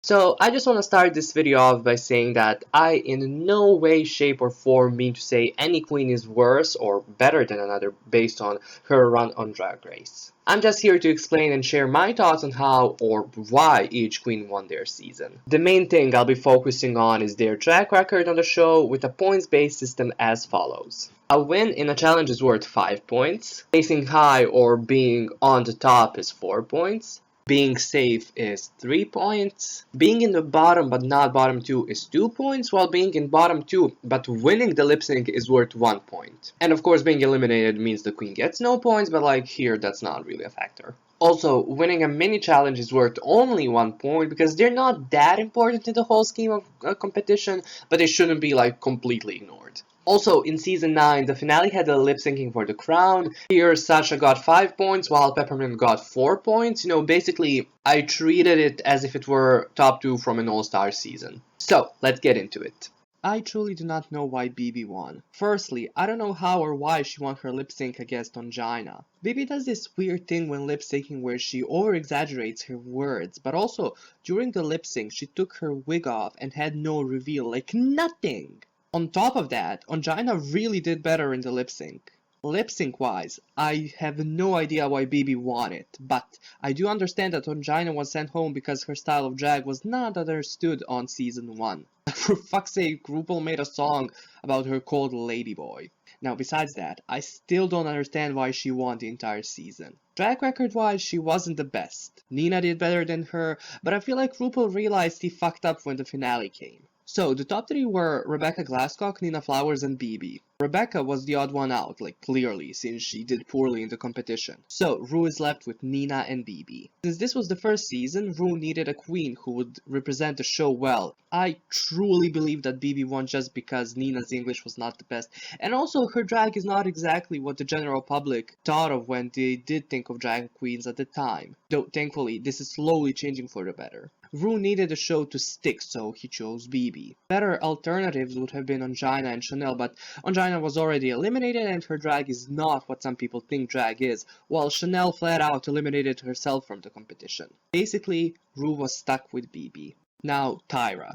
So I just want to start this video off by saying that I in no way, shape or form mean to say any queen is worse or better than another based on her run on Drag Race. I'm just here to explain and share my thoughts on how or why each queen won their season. The main thing I'll be focusing on is their track record on the show with a points-based system as follows. A win in a challenge is worth 5 points, placing high or being on the top is 4 points, being safe is 3 points. Being in the bottom but not bottom 2 is 2 points, while being in bottom 2 but winning the lip sync is worth 1 point. And of course, being eliminated means the queen gets no points, but like here, that's not really a factor. Also, winning a mini challenge is worth only 1 point because they're not that important in the whole scheme of competition, but they shouldn't be like completely ignored. Also, in season 9, the finale had a lip syncing for the crown. Here, Sasha got 5 points while Peppermint got 4 points. Basically, I treated it as if it were top 2 from an all-star season. So, let's get into it. I truly do not know why BB won. Firstly, I don't know how or why she won her lip sync against Ongina. BB does this weird thing when lip syncing where she over exaggerates her words, but also during the lip sync she took her wig off and had no reveal, like nothing. On top of that, Ongina really did better in the lip sync. Lip sync wise, I have no idea why BB won it, but I do understand that Ongina was sent home because her style of drag was not understood on season 1. For fuck's sake, RuPaul made a song about her called Ladyboy. Now besides that, I still don't understand why she won the entire season. Track record wise, she wasn't the best. Nina did better than her, but I feel like RuPaul realized he fucked up when the finale came. So, the top 3 were Rebecca Glasscock, Nina Flowers, and BB. Rebecca was the odd one out, like clearly, since she did poorly in the competition. So, Ru is left with Nina and BB. Since this was the first season, Ru needed a queen who would represent the show well. I truly believe that BB won just because Nina's English was not the best, and also her drag is not exactly what the general public thought of when they did think of drag queens at the time. Though, thankfully, this is slowly changing for the better. Ru needed the show to stick, so he chose BB. Better alternatives would have been Ongina and Chanel, but Ongina was already eliminated and her drag is not what some people think drag is, while Chanel flat out eliminated herself from the competition. Basically, Ru was stuck with BB. Now, Tyra.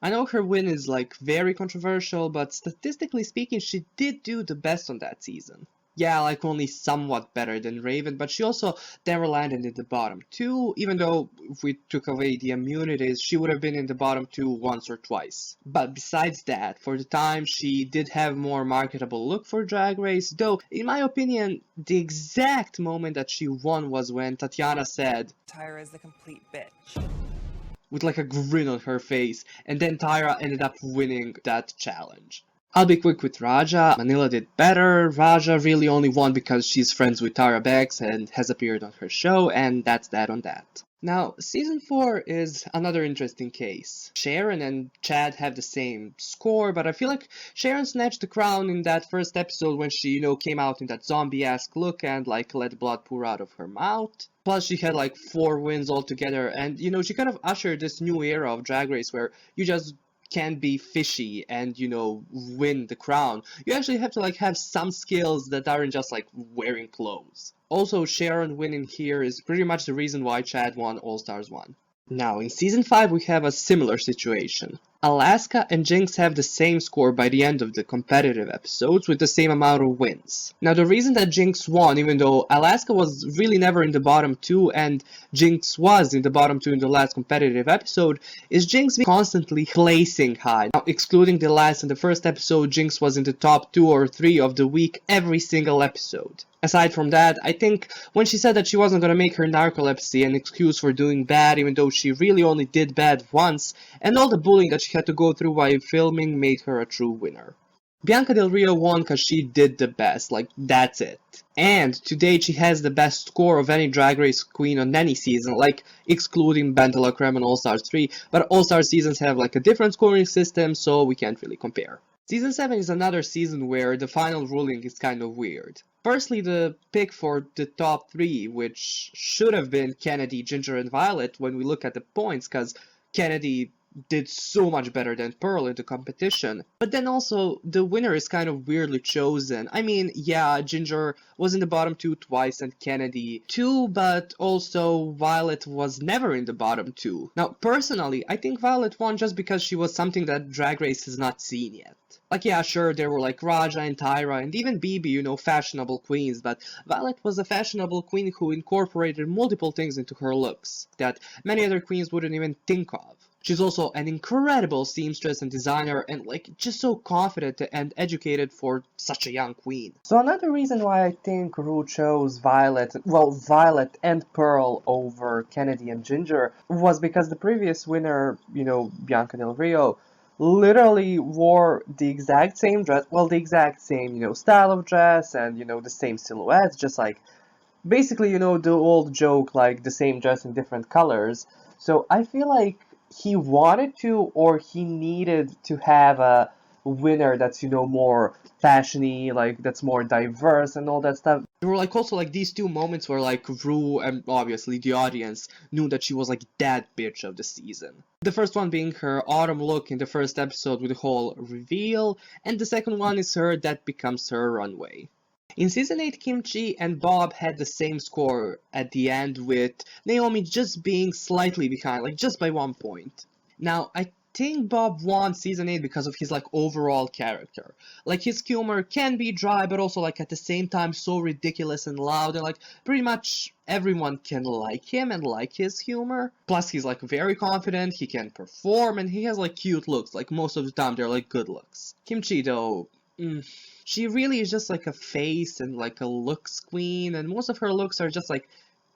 I know her win is like very controversial, but statistically speaking, she did do the best on that season. Yeah, like only somewhat better than Raven, but she also never landed in the bottom 2, even though if we took away the immunities, she would have been in the bottom 2 once or twice. But besides that, for the time, she did have more marketable look for Drag Race, though, in my opinion, the exact moment that she won was when Tatiana said, "Tyra is the complete bitch," with like a grin on her face, and then Tyra ended up winning that challenge. I'll be quick with Raja. Manila did better. Raja really only won because she's friends with Tara Bex and has appeared on her show, and that's that on that. Now, season 4 is another interesting case. Sharon and Chad have the same score, but I feel like Sharon snatched the crown in that first episode when she, came out in that zombie-esque look and like let blood pour out of her mouth. Plus, she had like 4 wins altogether, and she kind of ushered this new era of Drag Race where you just can't be fishy and win the crown. You actually have to like have some skills that aren't just like wearing clothes. Also, Sharon winning here is pretty much the reason why Chad won All Stars 1. Now, in season 5 we have a similar situation. Alaska and Jinx have the same score by the end of the competitive episodes with the same amount of wins. Now, the reason that Jinx won, even though Alaska was really never in the bottom 2 and Jinx was in the bottom 2 in the last competitive episode, is Jinx constantly placing high. Now, excluding the last and the first episode, Jinx was in the top 2 or 3 of the week every single episode. Aside from that, I think when she said that she wasn't going to make her narcolepsy an excuse for doing bad even though she really only did bad once, and all the bullying that she had to go through while filming made her a true winner. Bianca Del Rio won because she did the best, like that's it. And to date she has the best score of any Drag Race queen on any season, like excluding Bentala Creme and All Stars 3, but All Star seasons have like a different scoring system, so we can't really compare. Season 7 is another season where the final ruling is kind of weird. Firstly, the pick for the top 3, which should have been Kennedy, Ginger, and Violet when we look at the points, because Kennedy did so much better than Pearl in the competition. But then also, the winner is kind of weirdly chosen. I mean, yeah, Ginger was in the bottom two twice and Kennedy too, but also Violet was never in the bottom two. Now, personally, I think Violet won just because she was something that Drag Race has not seen yet. Like, yeah, sure, there were like Raja and Tyra and even Bibi, you know, fashionable queens, but Violet was a fashionable queen who incorporated multiple things into her looks that many other queens wouldn't even think of. She's also an incredible seamstress and designer and like just so confident and educated for such a young queen. So another reason why I think Rue chose Violet and Pearl over Kennedy and Ginger was because the previous winner, you know, Bianca Del Rio, literally wore the exact same dress, well, the exact same, you know, style of dress and, you know, the same silhouettes, just like basically, you know, the old joke, like the same dress in different colors. So I feel like he wanted to or he needed to have a winner that's, you know, more fashiony, like that's more diverse and all that stuff. There were like also like these two moments where like Rue and obviously the audience knew that she was like that bitch of the season. The first one being her autumn look in the first episode with the whole reveal, and the second one is her that becomes her runway. In season 8, Kimchi and Bob had the same score at the end, with Naomi just being slightly behind, like just by 1 point. Now, I think Bob won season 8 because of his like overall character. Like his humor can be dry, but also like at the same time so ridiculous and loud, and like pretty much everyone can like him and like his humor. Plus he's like very confident, he can perform, and he has like cute looks. Like most of the time they're like good looks. Kimchi though, she really is just like a face and like a looks queen, and most of her looks are just like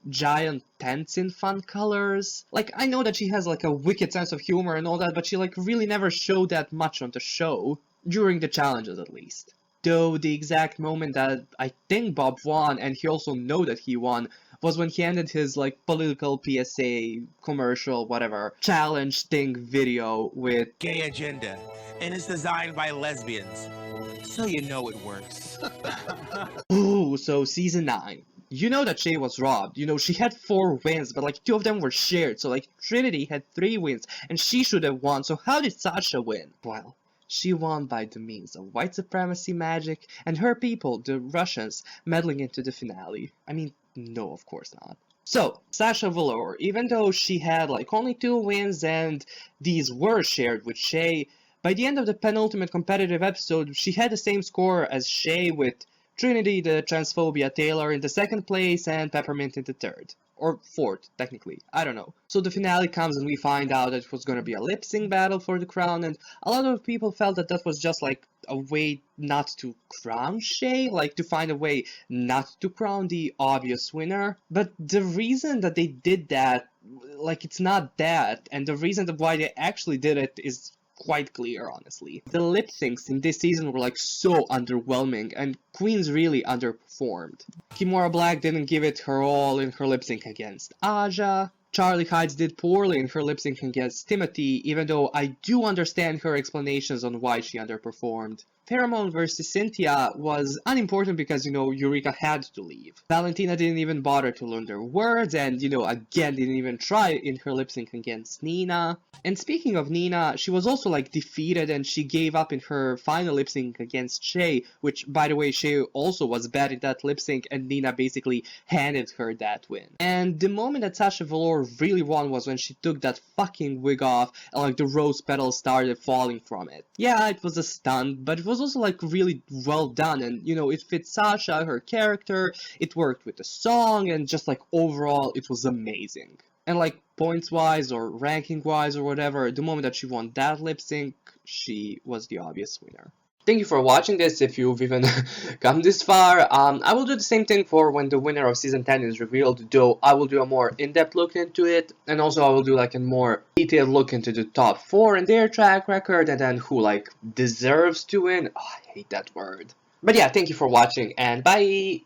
giant tents in fun colors. Like, I know that she has like a wicked sense of humor and all that, but she like really never showed that much on the show, during the challenges at least. Though the exact moment that I think Bob won, and he also know that he won, was when he ended his like political PSA commercial, whatever, challenge thing video with gay agenda, and it's designed by lesbians. So you know it works. Ooh, so season 9. You know that Shay was robbed. You know, she had 4 wins, but like 2 of them were shared. So like Trinity had 3 wins, and she should have won. So how did Sasha win? Well, she won by the means of white supremacy magic and her people, the Russians, meddling into the finale. I mean, no, of course not. So, Sasha Velour, even though she had like only 2 wins and these were shared with Shay, by the end of the penultimate competitive episode, she had the same score as Shay, with Trinity the Transphobia Taylor in the 2nd place and Peppermint in the 3rd. Or 4th, technically. I don't know. So the finale comes and we find out that it was gonna be a lip sync battle for the crown, and a lot of people felt that that was just like a way not to crown Shay, like to find a way not to crown the obvious winner. But the reason that they did that, like it's not that, and the reason that why they actually did it is quite clear, honestly. The lip syncs in this season were like so underwhelming, and Queens really underperformed. Kimora Black didn't give it her all in her lip sync against Aja. Charlie Hides did poorly in her lip sync against Timothy, even though I do understand her explanations on why she underperformed. Pheromone versus Cynthia was unimportant because, you know, Eureka had to leave. Valentina didn't even bother to learn their words and, you know, again didn't even try in her lip sync against Nina. And speaking of Nina, she was also like defeated and she gave up in her final lip sync against Shay, which by the way, Shay also was bad in that lip sync and Nina basically handed her that win. And the moment that Sasha Velour really won was when she took that fucking wig off and like the rose petals started falling from it. Yeah, it was a stunt, but it was also like really well done, and you know, it fit Sasha, her character, it worked with the song, and just like overall it was amazing. And like points wise or ranking wise or whatever, the moment that she won that lip sync, she was the obvious winner. Thank you for watching this, if you've even come this far. I will do the same thing for when the winner of season 10 is revealed, though I will do a more in-depth look into it, and also I will do like a more detailed look into the top 4 and their track record, and then who like deserves to win. Oh, I hate that word. But yeah, thank you for watching, and bye!